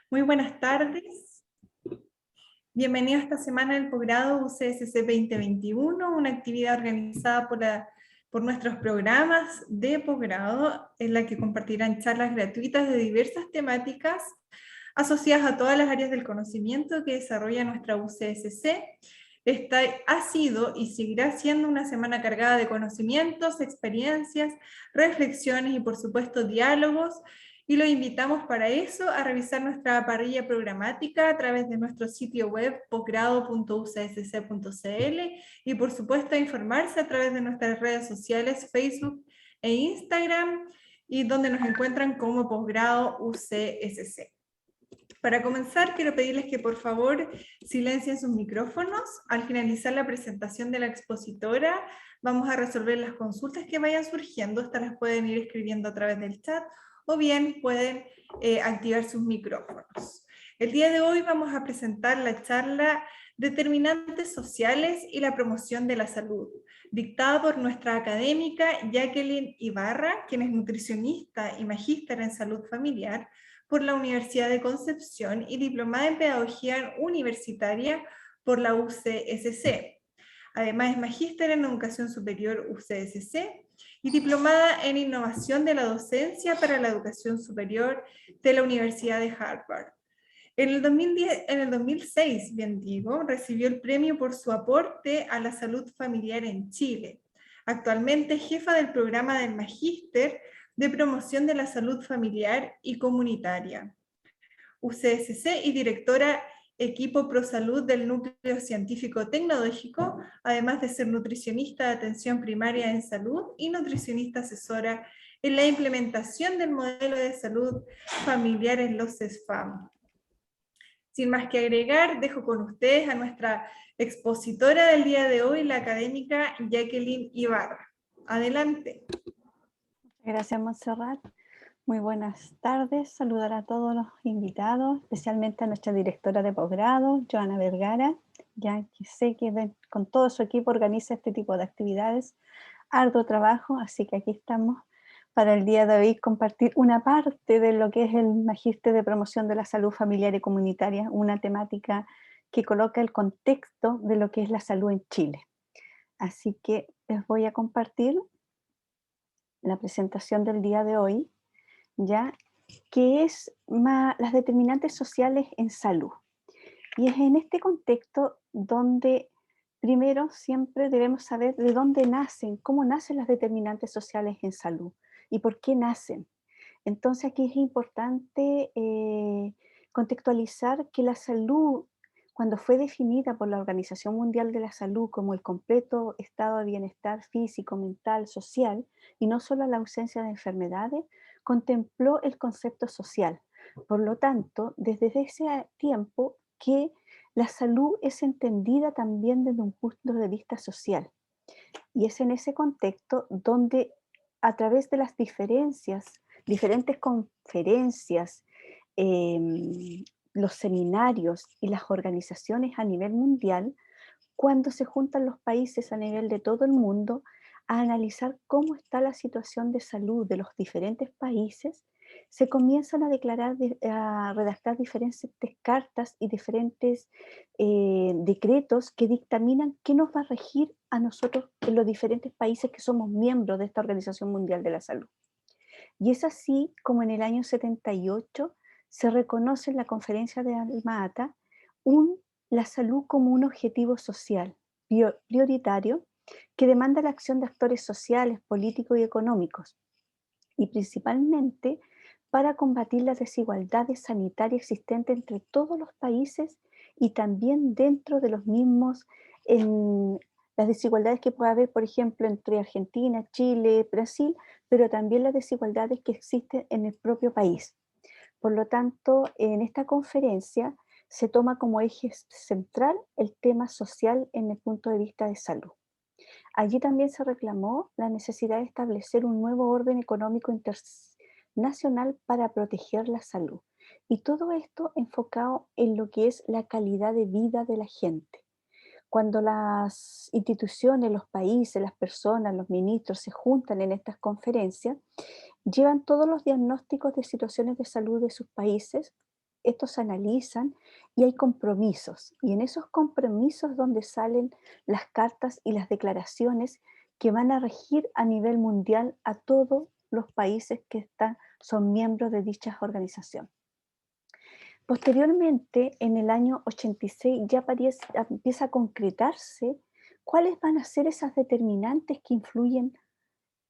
Muy buenas tardes. Bienvenido a esta semana del posgrado UCSC 2021, una actividad organizada por nuestros programas de posgrado en la que compartirán charlas gratuitas de diversas temáticas asociadas a todas las áreas del conocimiento que desarrolla nuestra UCSC. Esta ha sido y seguirá siendo una semana cargada de conocimientos, experiencias, reflexiones y por supuesto diálogos, y los invitamos para eso a revisar nuestra parrilla programática a través de nuestro sitio web posgrado.ucsc.cl y por supuesto a informarse a través de nuestras redes sociales Facebook e Instagram, y donde nos encuentran como posgrado UCSC. Para comenzar, quiero pedirles que por favor silencien sus micrófonos. Al finalizar la presentación de la expositora, vamos a resolver las consultas que vayan surgiendo. Estas las pueden ir escribiendo a través del chat o bien pueden activar sus micrófonos. El día de hoy vamos a presentar la charla Determinantes sociales y la promoción de la salud, dictada por nuestra académica Jacqueline Ibarra, quien es nutricionista y magíster en salud familiar por la Universidad de Concepción y diplomada en Pedagogía Universitaria por la UCSC. Además es magíster en Educación Superior UCSC y diplomada en Innovación de la Docencia para la Educación Superior de la Universidad de Harvard. En el 2006, bien digo, recibió el premio por su aporte a la salud familiar en Chile. Actualmente es jefa del programa del Magíster de Promoción de la Salud Familiar y Comunitaria, UCSC, y directora Equipo ProSalud del Núcleo Científico Tecnológico, además de ser nutricionista de atención primaria en salud y nutricionista asesora en la implementación del modelo de salud familiar en los CESFAM. Sin más que agregar, dejo con ustedes a nuestra expositora del día de hoy, la académica Jacqueline Ibarra. Adelante. Gracias, Montserrat. Muy buenas tardes. Saludar a todos los invitados, especialmente a nuestra directora de posgrado, Joana Vergara, ya que sé que con todo su equipo organiza este tipo de actividades. Arduo trabajo, así que aquí estamos para el día de hoy compartir una parte de lo que es el Magíster de Promoción de la Salud Familiar y Comunitaria, una temática que coloca el contexto de lo que es la salud en Chile. Así que les voy a compartir la presentación del día de hoy, ya que es las determinantes sociales en salud. Y es en este contexto donde primero siempre debemos saber de dónde nacen, cómo nacen las determinantes sociales en salud y por qué nacen. Entonces aquí es importante contextualizar que la salud, cuando fue definida por la Organización Mundial de la Salud como el completo estado de bienestar físico, mental, social, y no solo la ausencia de enfermedades, contempló el concepto social. Por lo tanto, desde ese tiempo que la salud es entendida también desde un punto de vista social. Y es en ese contexto donde a través de las diferentes conferencias, los seminarios y las organizaciones a nivel mundial, cuando se juntan los países a nivel de todo el mundo a analizar cómo está la situación de salud de los diferentes países, se comienzan a a redactar diferentes cartas y diferentes decretos que dictaminan qué nos va a regir a nosotros en los diferentes países que somos miembros de esta Organización Mundial de la Salud. Y es así como en el año 78 se reconoce en la conferencia de Alma-Ata la salud como un objetivo social prioritario que demanda la acción de actores sociales, políticos y económicos, y principalmente para combatir las desigualdades sanitarias existentes entre todos los países y también dentro de los mismos, en las desigualdades que puede haber, por ejemplo, entre Argentina, Chile, Brasil, pero también las desigualdades que existen en el propio país. Por lo tanto, en esta conferencia se toma como eje central el tema social en el punto de vista de salud. Allí también se reclamó la necesidad de establecer un nuevo orden económico internacional para proteger la salud. Y todo esto enfocado en lo que es la calidad de vida de la gente. Cuando las instituciones, los países, las personas, los ministros se juntan en estas conferencias, llevan todos los diagnósticos de situaciones de salud de sus países estos se analizan y hay compromisos. Y en esos compromisos donde salen las cartas y las declaraciones que van a regir a nivel mundial a todos los países que son miembros de dichas organizaciones. Posteriormente, en el año 86, ya empieza a concretarse cuáles van a ser esas determinantes que influyen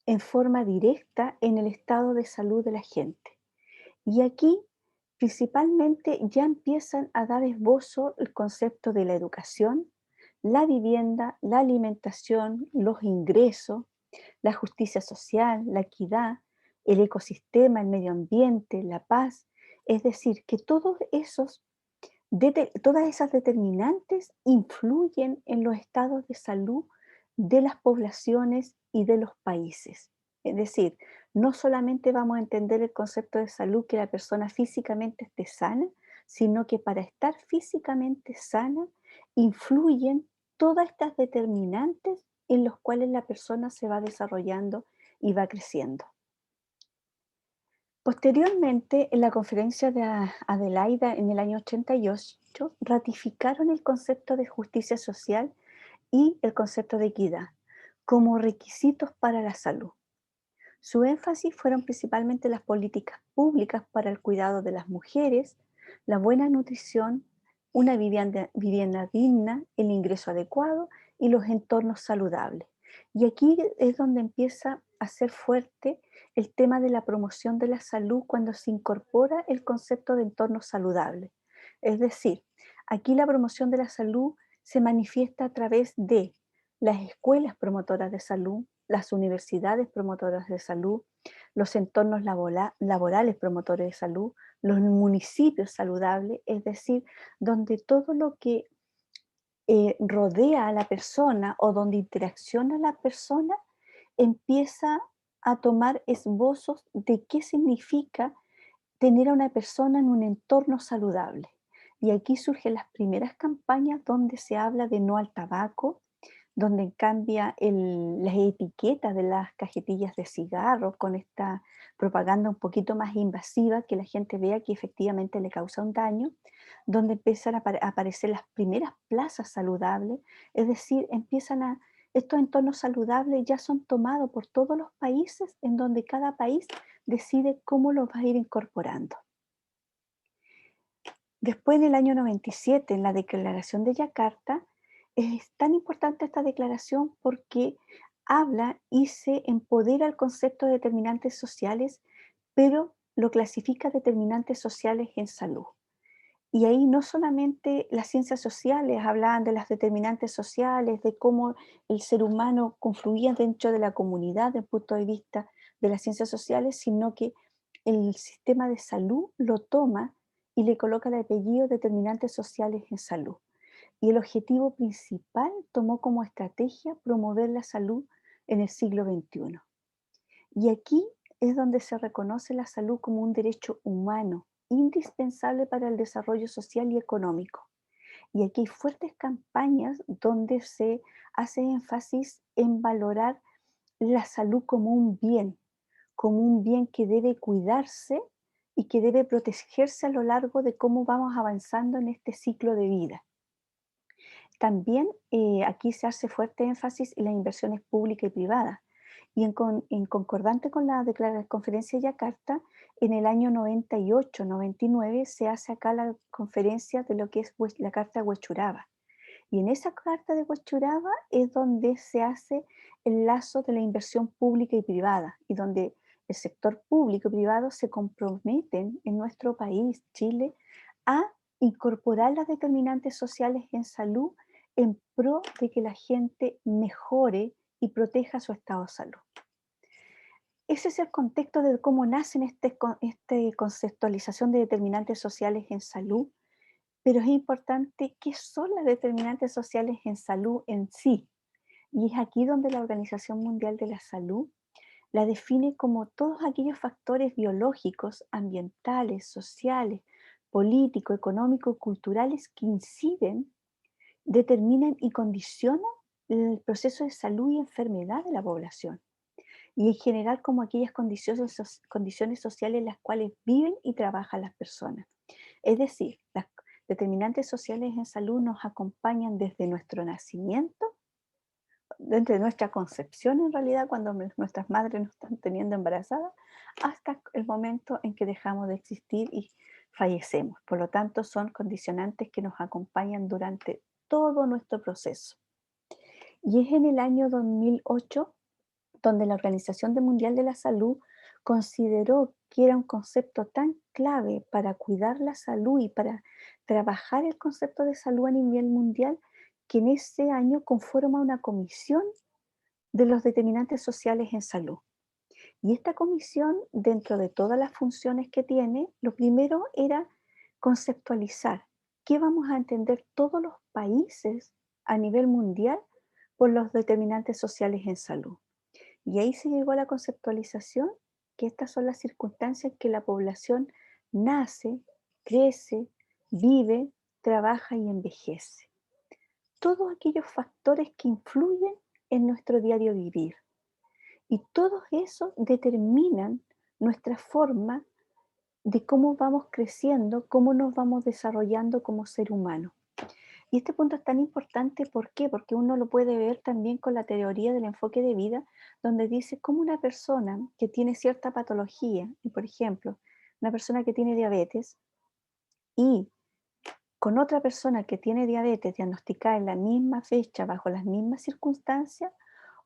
en forma directa en el estado de salud de la gente. Y aquí principalmente ya empiezan a dar esbozo el concepto de la educación, la vivienda, la alimentación, los ingresos, la justicia social, la equidad, el ecosistema, el medio ambiente, la paz. Es decir, que todas esas determinantes influyen en los estados de salud de las poblaciones y de los países. Es decir, no solamente vamos a entender el concepto de salud que la persona físicamente esté sana, sino que para estar físicamente sana influyen todas estas determinantes en los cuales la persona se va desarrollando y va creciendo. Posteriormente, en la conferencia de Adelaida en el año 88, ratificaron el concepto de justicia social y el concepto de equidad como requisitos para la salud. Su énfasis fueron principalmente las políticas públicas para el cuidado de las mujeres, la buena nutrición, una vivienda digna, el ingreso adecuado y los entornos saludables. Y aquí es donde empieza a ser fuerte el tema de la promoción de la salud cuando se incorpora el concepto de entorno saludable. Es decir, aquí la promoción de la salud se manifiesta a través de las escuelas promotoras de salud, las universidades promotoras de salud, los entornos laborales promotores de salud, los municipios saludables, es decir, donde todo lo que rodea a la persona o donde interacciona la persona empieza a tomar esbozos de qué significa tener a una persona en un entorno saludable. Y aquí surgen las primeras campañas donde se habla de no al tabaco, donde cambia las etiquetas de las cajetillas de cigarros con esta propaganda un poquito más invasiva, que la gente vea que efectivamente le causa un daño, donde empiezan a aparecer las primeras plazas saludables, es decir, estos entornos saludables ya son tomados por todos los países, en donde cada país decide cómo los va a ir incorporando. Después, en el año 97, en la Declaración de Yakarta, es tan importante esta declaración porque habla y se empodera el concepto de determinantes sociales, pero lo clasifica determinantes sociales en salud. Y ahí no solamente las ciencias sociales hablaban de las determinantes sociales, de cómo el ser humano confluía dentro de la comunidad desde el punto de vista de las ciencias sociales, sino que el sistema de salud lo toma y le coloca el apellido determinantes sociales en salud. Y el objetivo principal tomó como estrategia promover la salud en el siglo XXI. Y aquí es donde se reconoce la salud como un derecho humano indispensable para el desarrollo social y económico. Y aquí hay fuertes campañas donde se hace énfasis en valorar la salud como un bien que debe cuidarse y que debe protegerse a lo largo de cómo vamos avanzando en este ciclo de vida. También aquí se hace fuerte énfasis en las inversiones públicas y privadas. Y en concordante con la conferencia de Yakarta, en el año 98-99 se hace acá la conferencia de lo que es la Carta de Huechuraba. Y en esa Carta de Huechuraba es donde se hace el lazo de la inversión pública y privada, y donde el sector público y privado se comprometen en nuestro país, Chile, a incorporar las determinantes sociales en salud en pro de que la gente mejore y proteja su estado de salud. Ese es el contexto de cómo nace esta conceptualización de determinantes sociales en salud, pero es importante qué son las determinantes sociales en salud en sí. Y es aquí donde la Organización Mundial de la Salud la define como todos aquellos factores biológicos, ambientales, sociales, políticos, económicos, culturales que inciden, determinan y condicionan el proceso de salud y enfermedad de la población. Y en general como aquellas condiciones sociales en las cuales viven y trabajan las personas. Es decir, las determinantes sociales en salud nos acompañan desde nuestro nacimiento, desde nuestra concepción en realidad, cuando nuestras madres nos están teniendo embarazadas, hasta el momento en que dejamos de existir y fallecemos. Por lo tanto, son condicionantes que nos acompañan durante todo nuestro proceso. Y es en el año 2008 donde la Organización Mundial de la Salud consideró que era un concepto tan clave para cuidar la salud y para trabajar el concepto de salud a nivel mundial, que en ese año conforma una comisión de los determinantes sociales en salud. Y esta comisión, dentro de todas las funciones que tiene, lo primero era conceptualizar qué vamos a entender todos los países a nivel mundial por los determinantes sociales en salud. Y ahí se llegó a la conceptualización que estas son las circunstancias en que la población nace, crece, vive, trabaja y envejece. Todos aquellos factores que influyen en nuestro diario vivir. Y todos esos determinan nuestra forma de cómo vamos creciendo, cómo nos vamos desarrollando como ser humano. Y este punto es tan importante, ¿por qué? Porque uno lo puede ver también con la teoría del enfoque de vida, donde dice cómo una persona que tiene cierta patología, y por ejemplo, una persona que tiene diabetes y con otra persona que tiene diabetes diagnosticada en la misma fecha, bajo las mismas circunstancias,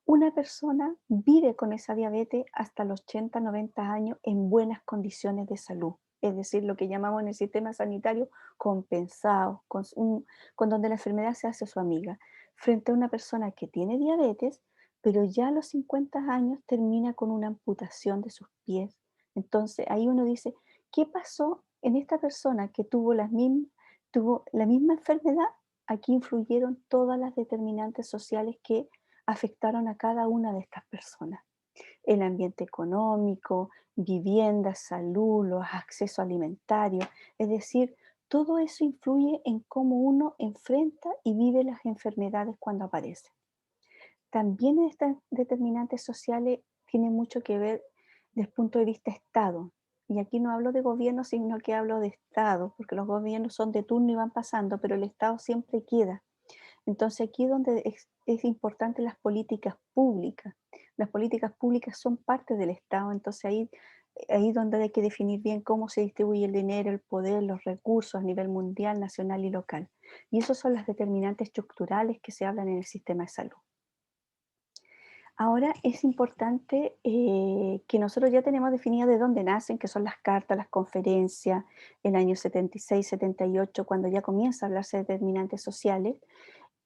una persona vive con esa diabetes hasta los 80, 90 años en buenas condiciones de salud. Es decir, lo que llamamos en el sistema sanitario compensado, con donde la enfermedad se hace su amiga. Frente a una persona que tiene diabetes, pero ya a los 50 años termina con una amputación de sus pies. Entonces ahí uno dice, ¿qué pasó en esta persona que tuvo la misma enfermedad? Aquí influyeron todas las determinantes sociales que afectaron a cada una de estas personas. El ambiente económico, vivienda, salud, los accesos alimentarios, es decir, todo eso influye en cómo uno enfrenta y vive las enfermedades cuando aparecen. También estas determinantes sociales tienen mucho que ver desde el punto de vista Estado. Y aquí no hablo de gobierno, sino que hablo de Estado, porque los gobiernos son de turno y van pasando, pero el Estado siempre queda. Entonces aquí es donde es importante las políticas públicas. Las políticas públicas son parte del Estado, entonces ahí donde hay que definir bien cómo se distribuye el dinero, el poder, los recursos a nivel mundial, nacional y local. Y esos son las determinantes estructurales que se hablan en el sistema de salud. Ahora es importante que nosotros ya tenemos definido de dónde nacen, que son las cartas, las conferencias, el año 76, 78, cuando ya comienza a hablarse de determinantes sociales,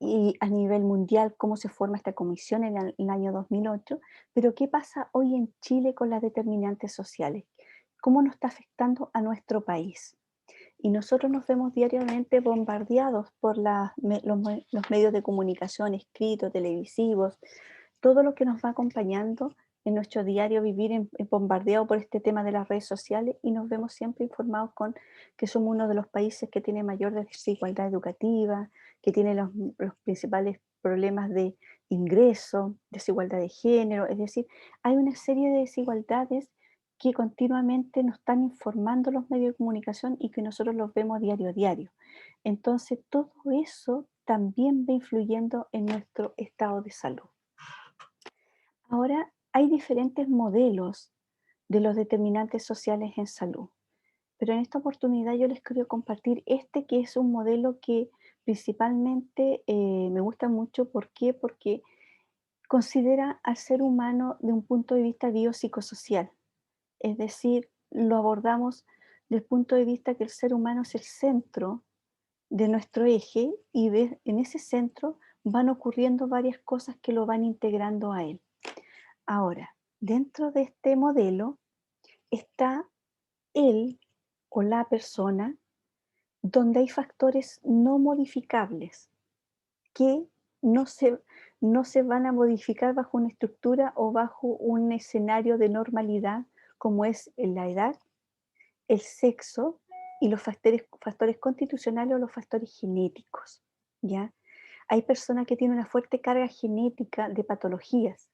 y a nivel mundial cómo se forma esta comisión en el año 2008, pero ¿qué pasa hoy en Chile con las determinantes sociales? ¿Cómo nos está afectando a nuestro país? Y nosotros nos vemos diariamente bombardeados por los medios de comunicación, escritos, televisivos, todo lo que nos va acompañando en nuestro diario vivir bombardeado por este tema de las redes sociales, y nos vemos siempre informados con que somos uno de los países que tiene mayor desigualdad educativa, que tiene los principales problemas de ingreso, desigualdad de género, es decir, hay una serie de desigualdades que continuamente nos están informando los medios de comunicación y que nosotros los vemos diario a diario. Entonces, todo eso también va influyendo en nuestro estado de salud. Ahora hay diferentes modelos de los determinantes sociales en salud, pero en esta oportunidad yo les quiero compartir este, que es un modelo que principalmente me gusta mucho. ¿Por qué? Porque considera al ser humano de un punto de vista biopsicosocial, es decir, lo abordamos desde el punto de vista que el ser humano es el centro de nuestro eje, y en ese centro van ocurriendo varias cosas que lo van integrando a él. Ahora, dentro de este modelo está él o la persona, donde hay factores no modificables que no se, no se van a modificar bajo una estructura o bajo un escenario de normalidad, como es la edad, el sexo y los factores constitucionales o los factores genéticos, ¿ya? Hay personas que tienen una fuerte carga genética de patologías,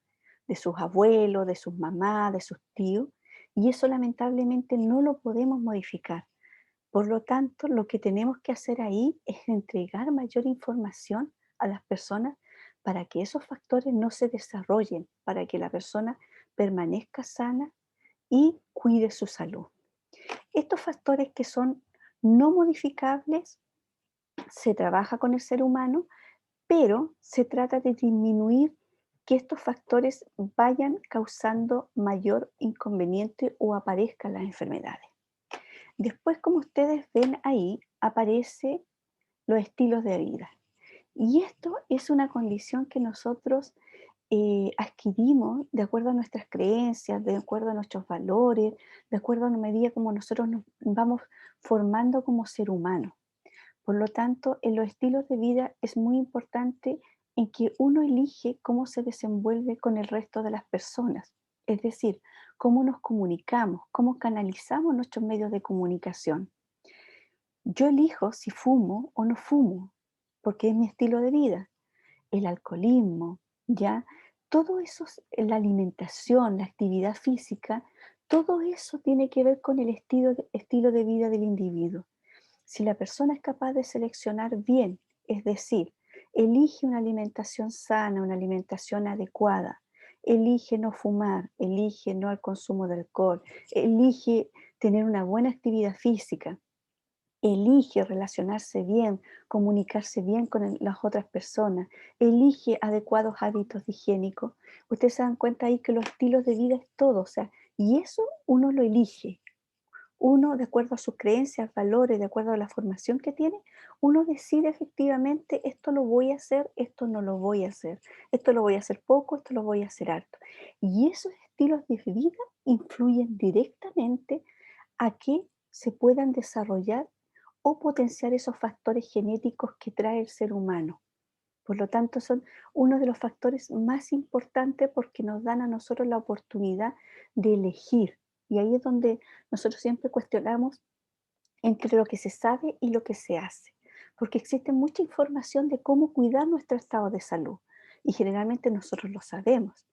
de sus abuelos, de sus mamás, de sus tíos, y eso lamentablemente no lo podemos modificar. Por lo tanto, lo que tenemos que hacer ahí es entregar mayor información a las personas para que esos factores no se desarrollen, para que la persona permanezca sana y cuide su salud. Estos factores que son no modificables, se trabaja con el ser humano, pero se trata de disminuir que estos factores vayan causando mayor inconveniente o aparezcan las enfermedades. Después, como ustedes ven ahí, aparece los estilos de vida. Y esto es una condición que nosotros adquirimos de acuerdo a nuestras creencias, de acuerdo a nuestros valores, de acuerdo a la medida como nosotros nos vamos formando como ser humano. Por lo tanto, en los estilos de vida es muy importante en que uno elige cómo se desenvuelve con el resto de las personas. Es decir, cómo nos comunicamos, cómo canalizamos nuestros medios de comunicación. Yo elijo si fumo o no fumo, porque es mi estilo de vida. El alcoholismo, ¿ya? Todo eso, la alimentación, la actividad física, todo eso tiene que ver con el estilo de vida del individuo. Si la persona es capaz de seleccionar bien, es decir, elige una alimentación sana, una alimentación adecuada, elige no fumar, elige no al consumo de alcohol, elige tener una buena actividad física, elige relacionarse bien, comunicarse bien con las otras personas, elige adecuados hábitos higiénicos, ustedes se dan cuenta ahí que los estilos de vida es todo, o sea, y eso uno lo elige. Uno, de acuerdo a sus creencias, valores, de acuerdo a la formación que tiene, uno decide efectivamente esto lo voy a hacer, esto no lo voy a hacer, esto lo voy a hacer poco, esto lo voy a hacer harto. Y esos estilos de vida influyen directamente a que se puedan desarrollar o potenciar esos factores genéticos que trae el ser humano. Por lo tanto, son uno de los factores más importantes porque nos dan a nosotros la oportunidad de elegir. Y ahí es donde nosotros siempre cuestionamos entre lo que se sabe y lo que se hace. Porque existe mucha información de cómo cuidar nuestro estado de salud. Y generalmente nosotros lo sabemos.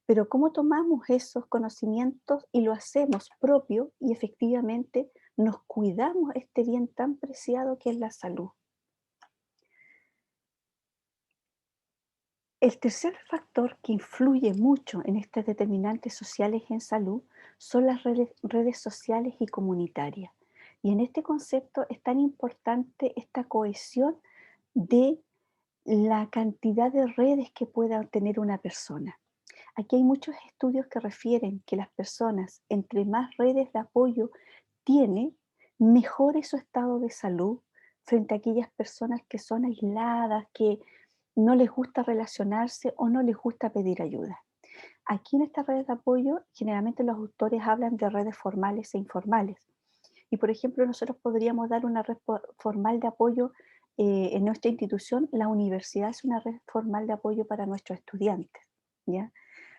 Pero cómo tomamos esos conocimientos y lo hacemos propio y efectivamente nos cuidamos este bien tan preciado que es la salud. El tercer factor que influye mucho en estas determinantes sociales en salud son las redes sociales y comunitarias. Y en este concepto es tan importante esta cohesión de la cantidad de redes que pueda tener una persona. Aquí hay muchos estudios que refieren que las personas, entre más redes de apoyo tiene, mejor es su estado de salud frente a aquellas personas que son aisladas, que no les gusta relacionarse o no les gusta pedir ayuda. Aquí en estas redes de apoyo, generalmente los autores hablan de redes formales e informales. Y por ejemplo, nosotros podríamos dar una red formal de apoyo en nuestra institución. La universidad es una red formal de apoyo para nuestros estudiantes, ¿ya?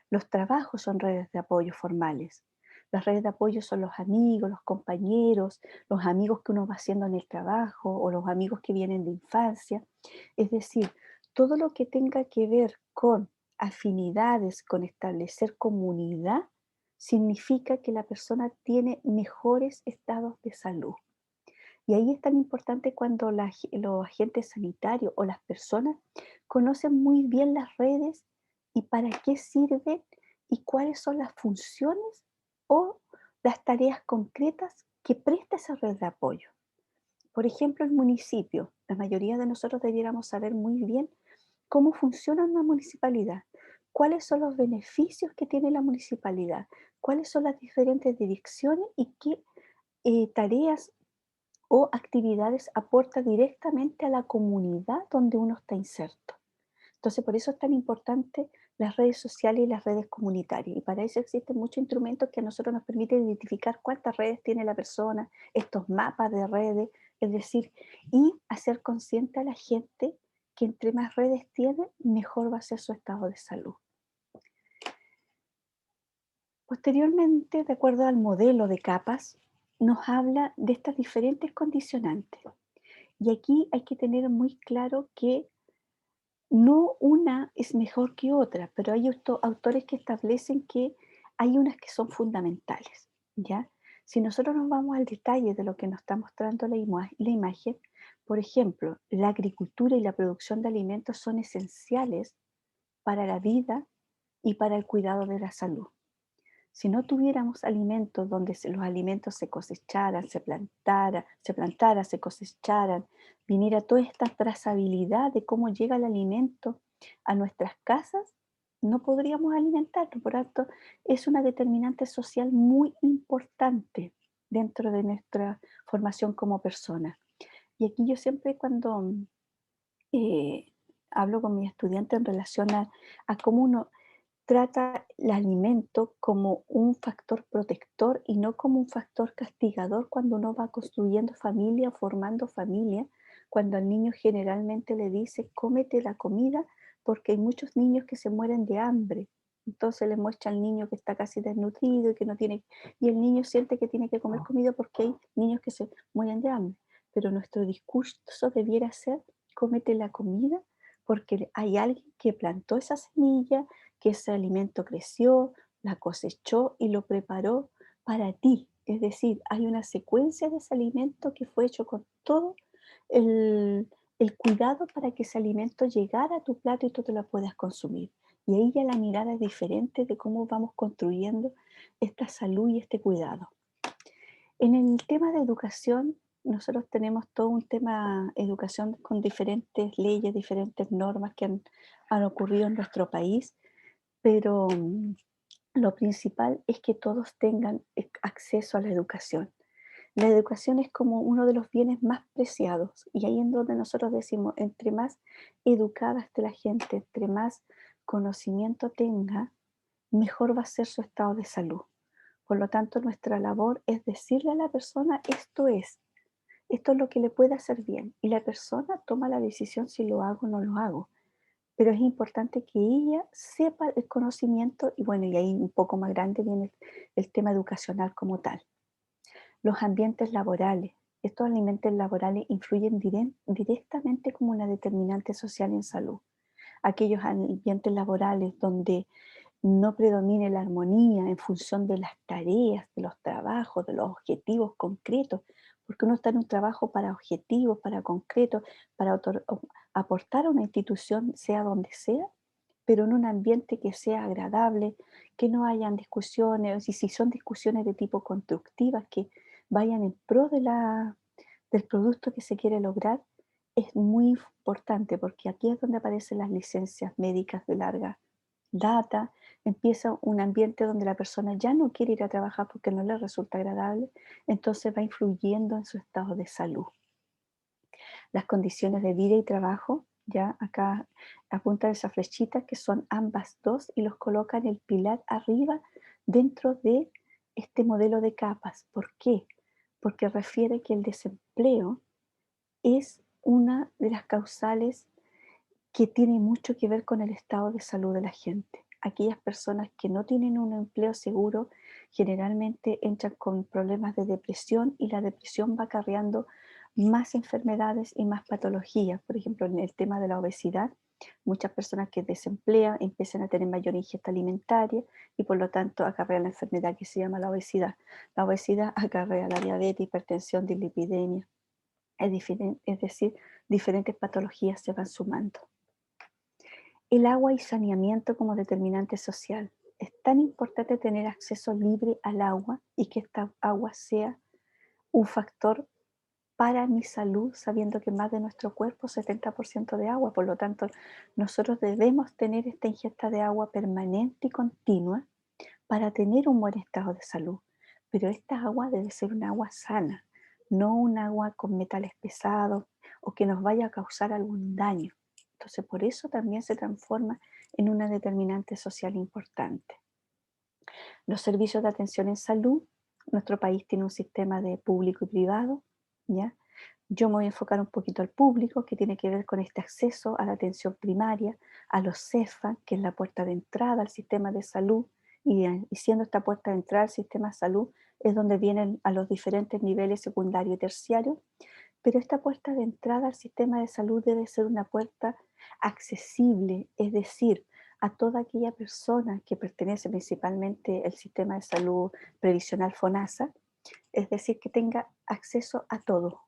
Los trabajos son redes de apoyo formales. Las redes de apoyo son los amigos, los amigos que uno va haciendo en el trabajo o los amigos que vienen de infancia. Es decir, todo lo que tenga que ver con afinidades, con establecer comunidad, significa que la persona tiene mejores estados de salud. Y ahí es tan importante cuando los agentes sanitarios o las personas conocen muy bien las redes y para qué sirven y cuáles son las funciones o las tareas concretas que presta esa red de apoyo. Por ejemplo, el municipio. La mayoría de nosotros debiéramos saber muy bien cómo funciona una municipalidad, cuáles son los beneficios que tiene la municipalidad, cuáles son las diferentes direcciones y qué tareas o actividades aporta directamente a la comunidad donde uno está inserto. Entonces, por eso es tan importante las redes sociales y las redes comunitarias. Y para eso existen muchos instrumentos que a nosotros nos permiten identificar cuántas redes tiene la persona, estos mapas de redes, es decir, y hacer consciente a la gente que entre más redes tiene, mejor va a ser su estado de salud. Posteriormente, de acuerdo al modelo de capas, nos habla de estas diferentes condicionantes. Y aquí hay que tener muy claro que no una es mejor que otra, pero hay autores que establecen que hay unas que son fundamentales, ¿ya? Si nosotros nos vamos al detalle de lo que nos está mostrando la imagen, por ejemplo, la agricultura y la producción de alimentos son esenciales para la vida y para el cuidado de la salud. Si no tuviéramos alimentos donde los alimentos se cosecharan, se cosecharan, viniera toda esta trazabilidad de cómo llega el alimento a nuestras casas, no podríamos alimentarnos. Por tanto, es una determinante social muy importante dentro de nuestra formación como persona. Y aquí yo siempre cuando eh, hablo con mis estudiantes en relación a cómo uno trata el alimento como un factor protector y no como un factor castigador cuando uno va construyendo familia, formando familia, cuando al niño generalmente le dice, cómete la comida, porque hay muchos niños que se mueren de hambre. Entonces le muestra al niño que está casi desnutrido y que no tiene, y el niño siente que tiene que comer comida porque hay niños que se mueren de hambre. Pero nuestro discurso debiera ser, cómete la comida, porque hay alguien que plantó esa semilla, que ese alimento creció, la cosechó y lo preparó para ti. Es decir, hay una secuencia de ese alimento que fue hecho con todo el cuidado para que ese alimento llegara a tu plato y tú te lo puedas consumir. Y ahí ya la mirada es diferente de cómo vamos construyendo esta salud y este cuidado. En el tema de educación, nosotros tenemos todo un tema educación con diferentes leyes, diferentes normas que han ocurrido en nuestro país, pero lo principal es que todos tengan acceso a la educación. La educación es como uno de los bienes más preciados y ahí en donde nosotros decimos, entre más educada esté la gente, entre más conocimiento tenga, mejor va a ser su estado de salud. Por lo tanto, nuestra labor es decirle a la persona, esto es lo que le puede hacer bien y la persona toma la decisión si lo hago o no lo hago, pero es importante que ella sepa el conocimiento y bueno, y ahí un poco más grande viene el tema educacional como tal. Los ambientes laborales. Estos ambientes laborales influyen directamente como una determinante social en salud. Aquellos ambientes laborales donde no predomine la armonía en función de las tareas, de los trabajos, de los objetivos concretos, porque uno está en un trabajo para objetivos, para concretos, para aportar a una institución, sea donde sea, pero en un ambiente que sea agradable, que no hayan discusiones, y si son discusiones de tipo constructivas, que vayan en pro del producto que se quiere lograr, es muy importante porque aquí es donde aparecen las licencias médicas de larga data, empieza un ambiente donde la persona ya no quiere ir a trabajar porque no le resulta agradable, entonces va influyendo en su estado de salud. Las condiciones de vida y trabajo, ya acá apunta esa flechita que son ambas dos y los coloca en el pilar arriba dentro de este modelo de capas. ¿Por qué? Porque refiere que el desempleo es una de las causales que tiene mucho que ver con el estado de salud de la gente. Aquellas personas que no tienen un empleo seguro generalmente entran con problemas de depresión y la depresión va acarreando más enfermedades y más patologías. Por ejemplo, en el tema de la obesidad, muchas personas que desemplean empiezan a tener mayor ingesta alimentaria y por lo tanto acarrea la enfermedad que se llama la obesidad. La obesidad acarrea la diabetes, hipertensión, dislipidemia. Es decir, diferentes patologías se van sumando. El agua y saneamiento como determinante social. Es tan importante tener acceso libre al agua y que esta agua sea un factor para mi salud, sabiendo que más de nuestro cuerpo es 70% de agua. Por lo tanto, nosotros debemos tener esta ingesta de agua permanente y continua para tener un buen estado de salud. Pero esta agua debe ser un agua sana, no un agua con metales pesados o que nos vaya a causar algún daño. Entonces, por eso también se transforma en una determinante social importante. Los servicios de atención en salud. Nuestro país tiene un sistema de público y privado, ¿ya? Yo me voy a enfocar un poquito al público, que tiene que ver con este acceso a la atención primaria, a los CEFA, que es la puerta de entrada al sistema de salud, y siendo esta puerta de entrada al sistema de salud, es donde vienen a los diferentes niveles secundario y terciario, pero esta puerta de entrada al sistema de salud debe ser una puerta accesible, es decir, a toda aquella persona que pertenece principalmente al sistema de salud previsional FONASA, es decir, que tenga acceso a todo.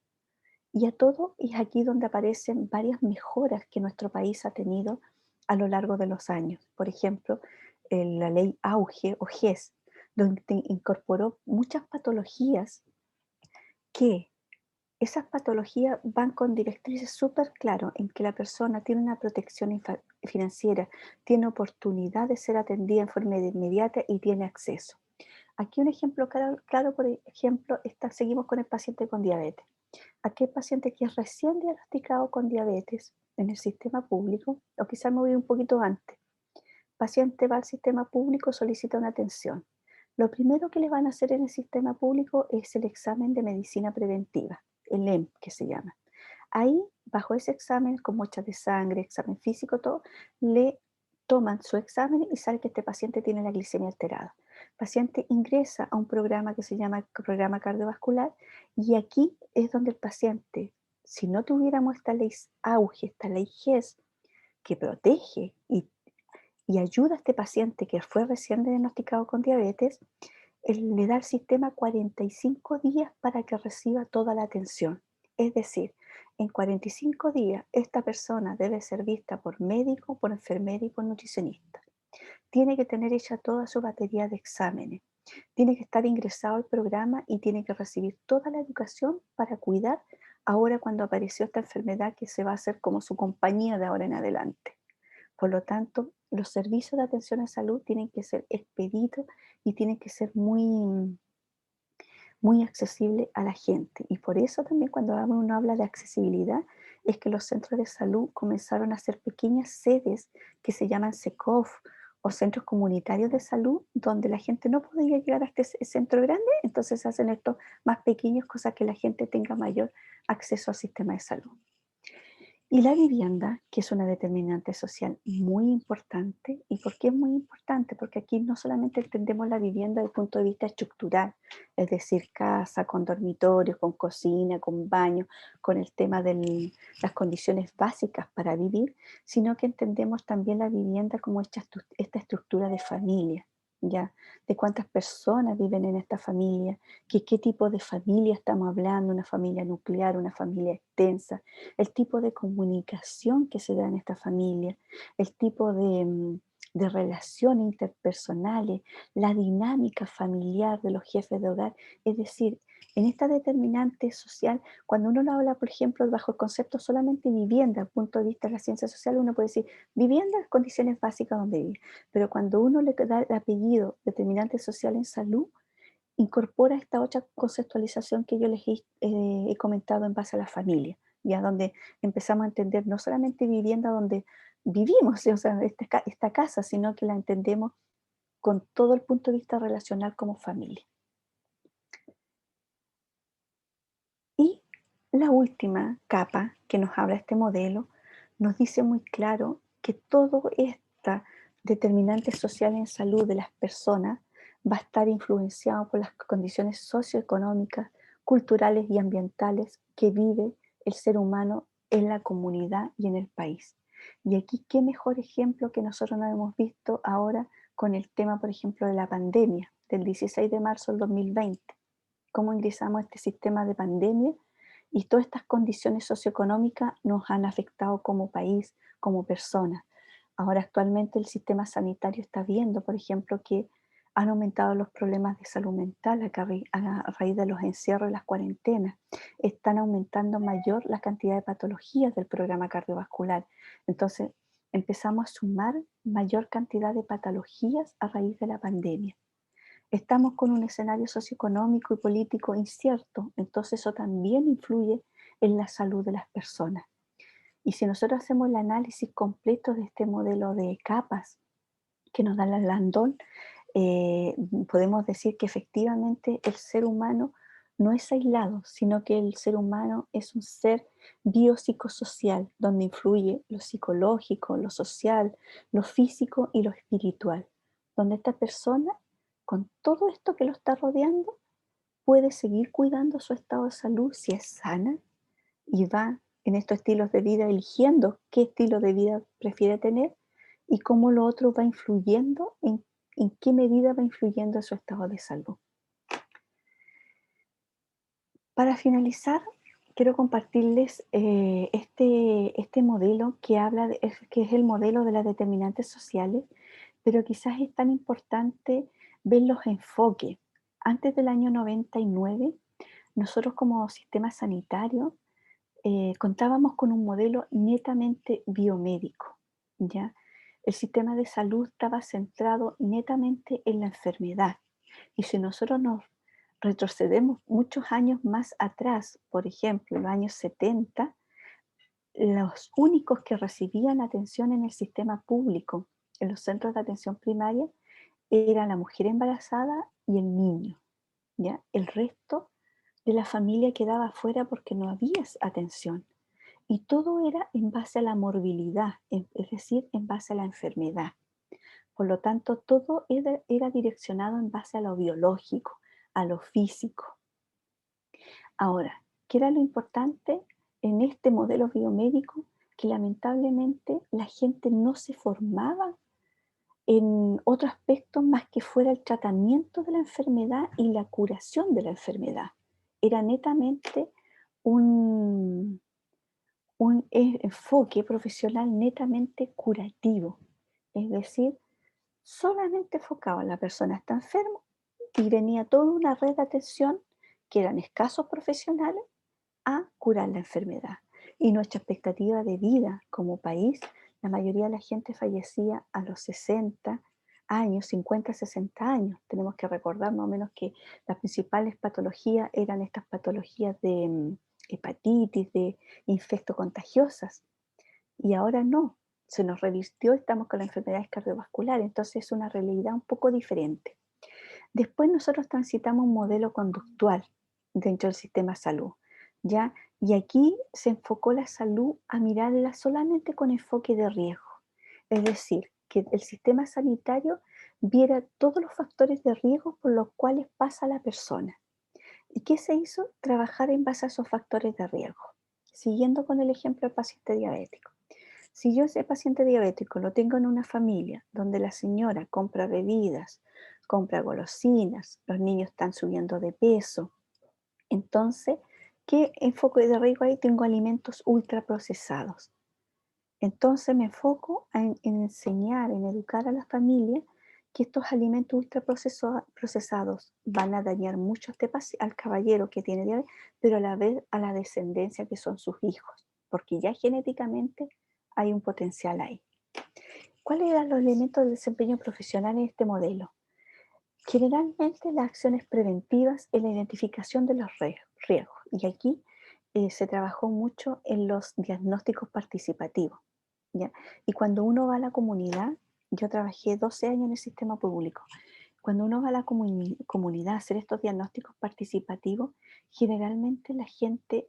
Y a todo es aquí donde aparecen varias mejoras que nuestro país ha tenido a lo largo de los años. Por ejemplo, la ley AUGE o GES, donde incorporó muchas patologías que esas patologías van con directrices súper claras en que la persona tiene una protección financiera, tiene oportunidad de ser atendida en forma inmediata y tiene acceso. Aquí un ejemplo claro, por ejemplo, seguimos con el paciente con diabetes. Aquel paciente que es recién diagnosticado con diabetes en el sistema público, o quizás me voy un poquito antes, paciente va al sistema público, solicita una atención. Lo primero que le van a hacer en el sistema público es el examen de medicina preventiva, el EM que se llama. Ahí, bajo ese examen, con muestras de sangre, examen físico, todo, le toman su examen y sale que este paciente tiene la glicemia alterada. El paciente ingresa a un programa que se llama programa cardiovascular y aquí es donde el paciente, si no tuviéramos esta ley AUGE, esta ley GES, que protege y ayuda a este paciente que fue recién diagnosticado con diabetes, le da al sistema 45 días para que reciba toda la atención. Es decir, en 45 días esta persona debe ser vista por médico, por enfermera y por nutricionista. Tiene que tener hecha toda su batería de exámenes. Tiene que estar ingresado al programa y tiene que recibir toda la educación para cuidar ahora cuando apareció esta enfermedad que se va a hacer como su compañía de ahora en adelante. Por lo tanto, los servicios de atención a salud tienen que ser expeditos y tienen que ser muy accesibles a la gente. Y por eso también cuando uno habla de accesibilidad, es que los centros de salud comenzaron a hacer pequeñas sedes que se llaman SECOF o centros comunitarios de salud, donde la gente no podía llegar a este centro grande, entonces hacen estos más pequeños, cosas que la gente tenga mayor acceso al sistema de salud. Y la vivienda, que es una determinante social muy importante. ¿Y por qué es muy importante? Porque aquí no solamente entendemos la vivienda desde el punto de vista estructural, es decir, casa, con dormitorios, con cocina, con baño, con el tema de las condiciones básicas para vivir, sino que entendemos también la vivienda como esta estructura de familia, ¿ya? De cuántas personas viven en esta familia, qué tipo de familia estamos hablando, una familia nuclear, una familia extensa, el tipo de comunicación que se da en esta familia, el tipo de relaciones interpersonales, la dinámica familiar de los jefes de hogar. Es decir, en esta determinante social, cuando uno lo habla, por ejemplo, bajo el concepto solamente vivienda, punto de vista de la ciencia social, uno puede decir vivienda, condiciones básicas donde vivir. Pero cuando uno le da el apellido determinante social en salud, incorpora esta otra conceptualización que yo les he comentado en base a la familia, ya donde empezamos a entender no solamente vivienda donde vivimos, o sea, esta casa, sino que la entendemos con todo el punto de vista relacional como familia. Y la última capa que nos habla este modelo nos dice muy claro que todo esta determinante social en salud de las personas va a estar influenciado por las condiciones socioeconómicas, culturales y ambientales que vive el ser humano en la comunidad y en el país. Y aquí, qué mejor ejemplo que nosotros no hemos visto ahora con el tema, por ejemplo, de la pandemia del 16 de marzo del 2020, cómo ingresamos a este sistema de pandemia y todas estas condiciones socioeconómicas nos han afectado como país, como personas. Ahora actualmente el sistema sanitario está viendo, por ejemplo, que han aumentado los problemas de salud mental a raíz de los encierros y las cuarentenas. Están aumentando mayor la cantidad de patologías del programa cardiovascular. Entonces empezamos a sumar mayor cantidad de patologías a raíz de la pandemia. Estamos con un escenario socioeconómico y político incierto, entonces eso también influye en la salud de las personas. Y si nosotros hacemos el análisis completo de este modelo de capas que nos da la Landon, podemos decir que efectivamente el ser humano no es aislado, sino que el ser humano es un ser biopsicosocial, donde influye lo psicológico, lo social, lo físico y lo espiritual, donde esta persona, con todo esto que lo está rodeando, puede seguir cuidando su estado de salud si es sana y va en estos estilos de vida eligiendo qué estilo de vida prefiere tener y cómo lo otro va influyendo, en qué medida va influyendo en su estado de salud. Para finalizar, quiero compartirles este modelo que que es el modelo de las determinantes sociales, pero quizás es tan importante ver los enfoques. Antes del año 99, nosotros como sistema sanitario contábamos con un modelo netamente biomédico, ¿ya? El sistema de salud estaba centrado netamente en la enfermedad. Y si nosotros nos retrocedemos muchos años más atrás, por ejemplo, los años 70, los únicos que recibían atención en el sistema público, en los centros de atención primaria, era la mujer embarazada y el niño, ¿ya? El resto de la familia quedaba fuera porque no había atención. Y todo era en base a la morbilidad, es decir, en base a la enfermedad. Por lo tanto, todo era direccionado en base a lo biológico, a lo físico. Ahora, ¿qué era lo importante en este modelo biomédico? Que lamentablemente la gente no se formaba en otro aspecto más que fuera el tratamiento de la enfermedad y la curación de la enfermedad. Era netamente un, un enfoque profesional netamente curativo, es decir, solamente enfocaba a la persona está enferma y venía toda una red de atención que eran escasos profesionales a curar la enfermedad. Y nuestra expectativa de vida como país, la mayoría de la gente fallecía a los 60 años, 50, 60 años. Tenemos que recordar más o menos que las principales patologías eran estas patologías de hepatitis, de infecto contagiosas. Y ahora no, se nos revirtió, estamos con las enfermedades cardiovasculares, entonces es una realidad un poco diferente. Después nosotros transitamos un modelo conductual dentro del sistema de salud, ¿ya? Y aquí se enfocó la salud a mirarla solamente con enfoque de riesgo. Es decir, que el sistema sanitario viera todos los factores de riesgo por los cuales pasa la persona. ¿Y qué se hizo? Trabajar en base a esos factores de riesgo. Siguiendo con el ejemplo del paciente diabético. Si yo ese paciente diabético lo tengo en una familia donde la señora compra bebidas, compra golosinas, los niños están subiendo de peso, entonces, ¿qué enfoque de riesgo ahí? Tengo alimentos ultraprocesados. Entonces me enfoco en enseñar, en educar a la familia que estos alimentos ultraprocesados van a dañar mucho al caballero que tiene diabetes, pero a la vez a la descendencia que son sus hijos, porque ya genéticamente hay un potencial ahí. ¿Cuáles eran los elementos del desempeño profesional en este modelo? Generalmente las acciones preventivas en la identificación de los riesgos. Y aquí se trabajó mucho en los diagnósticos participativos, ¿ya? Y cuando uno va a la comunidad, yo trabajé 12 años en el sistema público, cuando uno va a la comunidad a hacer estos diagnósticos participativos, generalmente la gente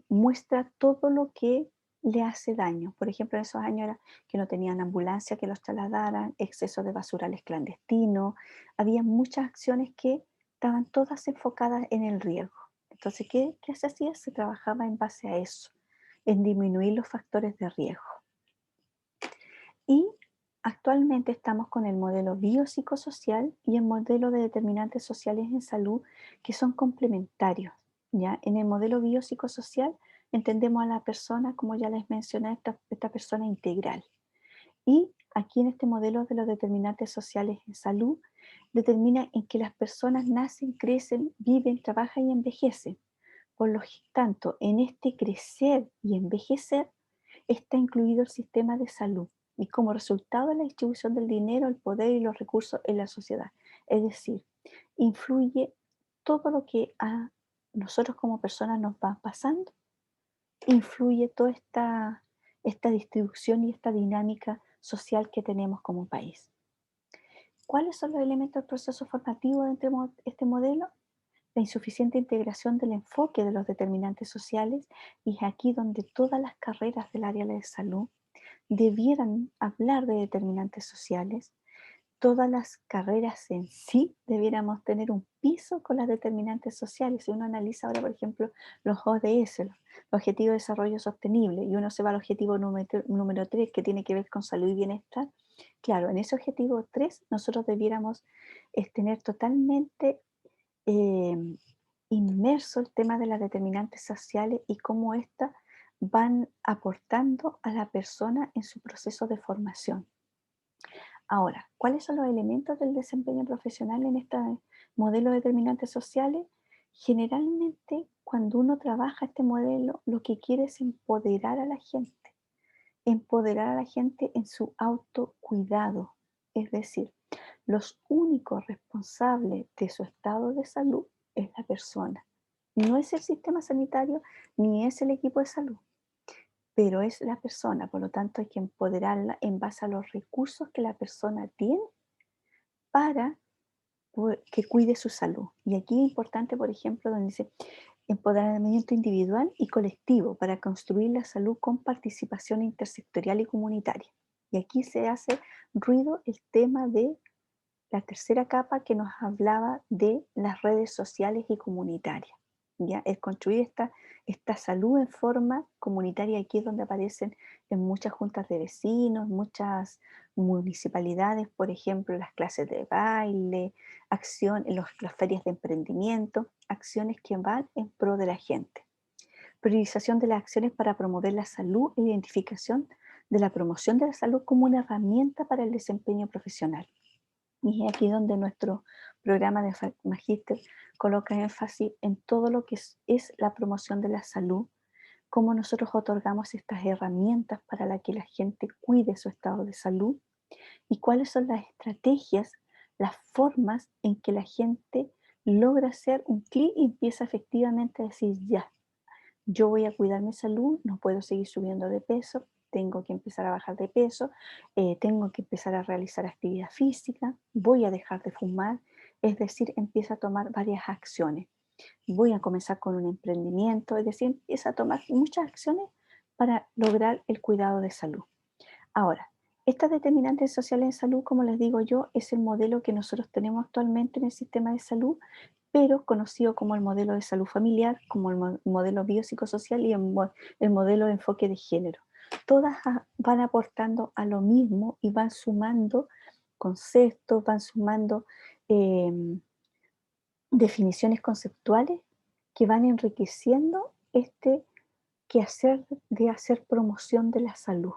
muestra todo lo que le hace daño. Por ejemplo, en esos años era que no tenían ambulancia que los trasladaran, exceso de basurales clandestinos, había muchas acciones que estaban todas enfocadas en el riesgo. Entonces, ¿qué se hacía? Se trabajaba en base a eso, en disminuir los factores de riesgo. Y actualmente estamos con el modelo biopsicosocial y el modelo de determinantes sociales en salud que son complementarios, ¿ya? En el modelo biopsicosocial entendemos a la persona, como ya les mencioné, esta persona integral. Y aquí en este modelo de los determinantes sociales en salud, determina en que las personas nacen, crecen, viven, trabajan y envejecen. Por lo tanto, en este crecer y envejecer está incluido el sistema de salud y como resultado de la distribución del dinero, el poder y los recursos en la sociedad. Es decir, influye todo lo que a nosotros como personas nos va pasando, influye toda esta distribución y esta dinámica social que tenemos como país. ¿Cuáles son los elementos del proceso formativo dentro de este modelo? La insuficiente integración del enfoque de los determinantes sociales, y es aquí donde todas las carreras del área de salud debieran hablar de determinantes sociales. Todas las carreras en sí debiéramos tener un piso con las determinantes sociales. Si uno analiza ahora, por ejemplo, los ODS, los Objetivos de Desarrollo Sostenible, y uno se va al objetivo número 3, que tiene que ver con salud y bienestar, claro, en ese objetivo 3 nosotros debiéramos tener totalmente eh, inmerso el tema de las determinantes sociales y cómo éstas van aportando a la persona en su proceso de formación. Ahora, ¿cuáles son los elementos del desempeño profesional en este modelo de determinantes sociales? Generalmente, cuando uno trabaja este modelo, lo que quiere es empoderar a la gente en su autocuidado. Es decir, los únicos responsables de su estado de salud es la persona. No es el sistema sanitario ni es el equipo de salud, pero es la persona. Por lo tanto, hay que empoderarla en base a los recursos que la persona tiene para que cuide su salud. Y aquí es importante, por ejemplo, donde dice empoderamiento individual y colectivo para construir la salud con participación intersectorial y comunitaria. Y aquí se hace ruido el tema de la tercera capa que nos hablaba de las redes sociales y comunitarias. ¿Ya? Es construir esta salud en forma comunitaria. Aquí es donde aparecen en muchas juntas de vecinos, muchas municipalidades, por ejemplo, las clases de baile, las ferias de emprendimiento, acciones que van en pro de la gente. Priorización de las acciones para promover la salud e identificación de la promoción de la salud como una herramienta para el desempeño profesional. Y es aquí donde nuestro programa de Magíster coloca énfasis en todo lo que es la promoción de la salud, cómo nosotros otorgamos estas herramientas para que la gente cuide su estado de salud y cuáles son las estrategias, las formas en que la gente logra hacer un clic y empieza efectivamente a decir, ya, yo voy a cuidar mi salud, no puedo seguir subiendo de peso, tengo que empezar a bajar de peso, tengo que empezar a realizar actividad física, voy a dejar de fumar, es decir, empieza a tomar varias acciones. Voy a comenzar con un emprendimiento, es decir, empieza a tomar muchas acciones para lograr el cuidado de salud. Ahora, estas determinantes sociales en salud, como les digo yo, es el modelo que nosotros tenemos actualmente en el sistema de salud, pero conocido como el modelo de salud familiar, como el modelo biopsicosocial y el modelo de enfoque de género. Todas van aportando a lo mismo y van sumando conceptos, van sumando definiciones conceptuales que van enriqueciendo este quehacer de hacer promoción de la salud.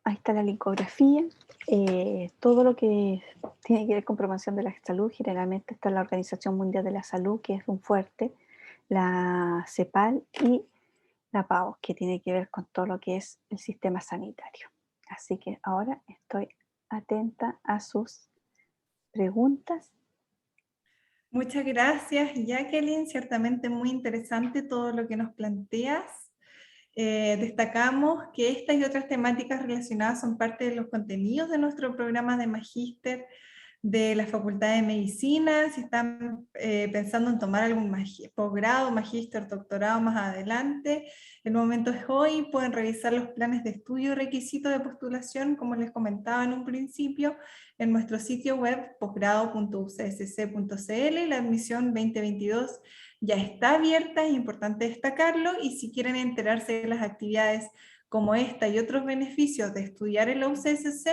Ahí está la lincografía. Todo lo que tiene que ver con promoción de la salud, generalmente está la Organización Mundial de la Salud, que es un fuerte, la CEPAL y la PAO, que tiene que ver con todo lo que es el sistema sanitario. Así que ahora estoy atenta a sus preguntas. Muchas gracias, Jacqueline. Ciertamente muy interesante todo lo que nos planteas. Destacamos que estas y otras temáticas relacionadas son parte de los contenidos de nuestro programa de Magíster de la Facultad de Medicina. Si están pensando en tomar algún posgrado, magíster, doctorado más adelante, el momento es hoy. Pueden revisar los planes de estudio y requisitos de postulación, como les comentaba en un principio, en nuestro sitio web posgrado.ucsc.cl. La admisión 2022 ya está abierta, es importante destacarlo, y si quieren enterarse de las actividades como esta y otros beneficios de estudiar en la UCSC,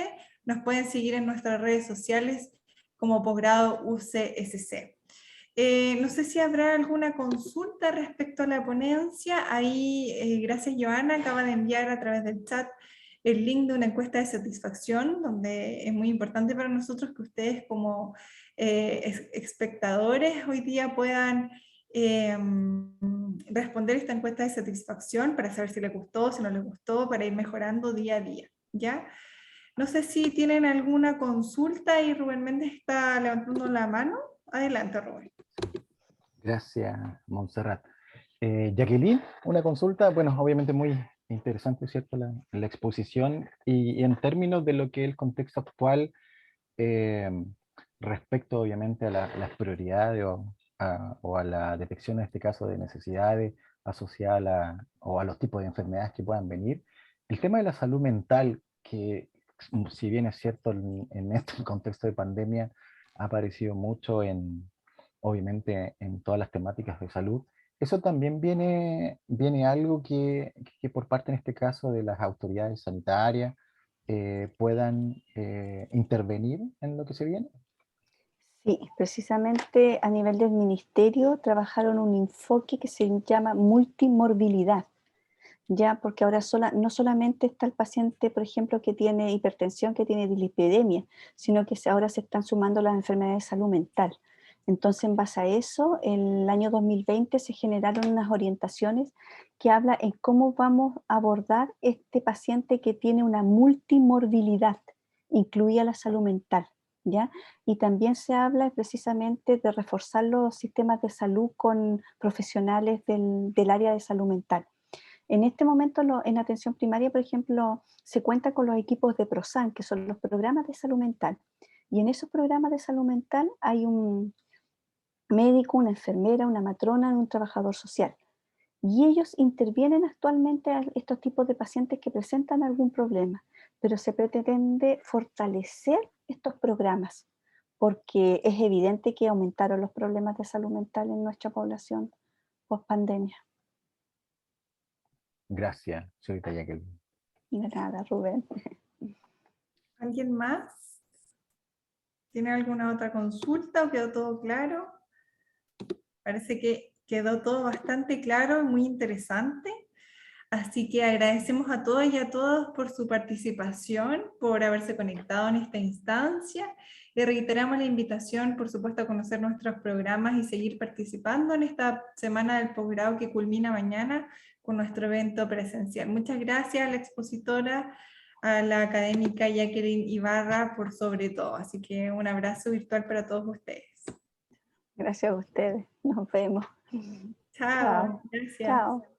nos pueden seguir en nuestras redes sociales como posgrado UCSC. No sé si habrá alguna consulta respecto a la ponencia. Ahí, gracias Joana, acaba de enviar a través del chat el link de una encuesta de satisfacción, donde es muy importante para nosotros que ustedes como espectadores hoy día puedan responder esta encuesta de satisfacción para saber si les gustó, si no les gustó, para ir mejorando día a día, ¿ya? No sé si tienen alguna consulta y Rubén Méndez está levantando la mano. Adelante, Rubén. Gracias, Montserrat. Jacqueline, una consulta, bueno, obviamente muy interesante, ¿cierto? La exposición y en términos de lo que es el contexto actual, eh, respecto obviamente a las prioridades o a la detección, en este caso, de necesidades asociadas o a los tipos de enfermedades que puedan venir. El tema de la salud mental, que si bien es cierto en este contexto de pandemia, ha aparecido mucho obviamente en todas las temáticas de salud, eso también viene algo que por parte, en este caso, de las autoridades sanitarias, puedan intervenir en lo que se viene. Sí, precisamente a nivel del ministerio trabajaron un enfoque que se llama multimorbilidad, ya, porque ahora no solamente está el paciente, por ejemplo, que tiene hipertensión, que tiene dislipidemia, sino que ahora se están sumando las enfermedades de salud mental. Entonces, en base a eso, en el año 2020 se generaron unas orientaciones que hablan en cómo vamos a abordar este paciente que tiene una multimorbilidad, incluida la salud mental, ¿ya? Y también se habla precisamente de reforzar los sistemas de salud con profesionales del área de salud mental. En este momento, en atención primaria, por ejemplo, se cuenta con los equipos de PROSAN, que son los programas de salud mental. Y en esos programas de salud mental hay un médico, una enfermera, una matrona, un trabajador social. Y ellos intervienen actualmente a estos tipos de pacientes que presentan algún problema, pero se pretende fortalecer estos programas, porque es evidente que aumentaron los problemas de salud mental en nuestra población post pandemia. Gracias, señorita Jacqueline. De nada, Rubén. ¿Alguien más? ¿Tiene alguna otra consulta o quedó todo claro? Parece que quedó todo bastante claro y muy interesante. Así que agradecemos a todos y a todas por su participación, por haberse conectado en esta instancia. Y reiteramos la invitación, por supuesto, a conocer nuestros programas y seguir participando en esta semana del posgrado que culmina mañana con nuestro evento presencial. Muchas gracias a la expositora, a la académica Jacqueline Ibarra, por sobre todo. Así que un abrazo virtual para todos ustedes. Gracias a ustedes. Nos vemos. Chao. Chao. Gracias. Chao.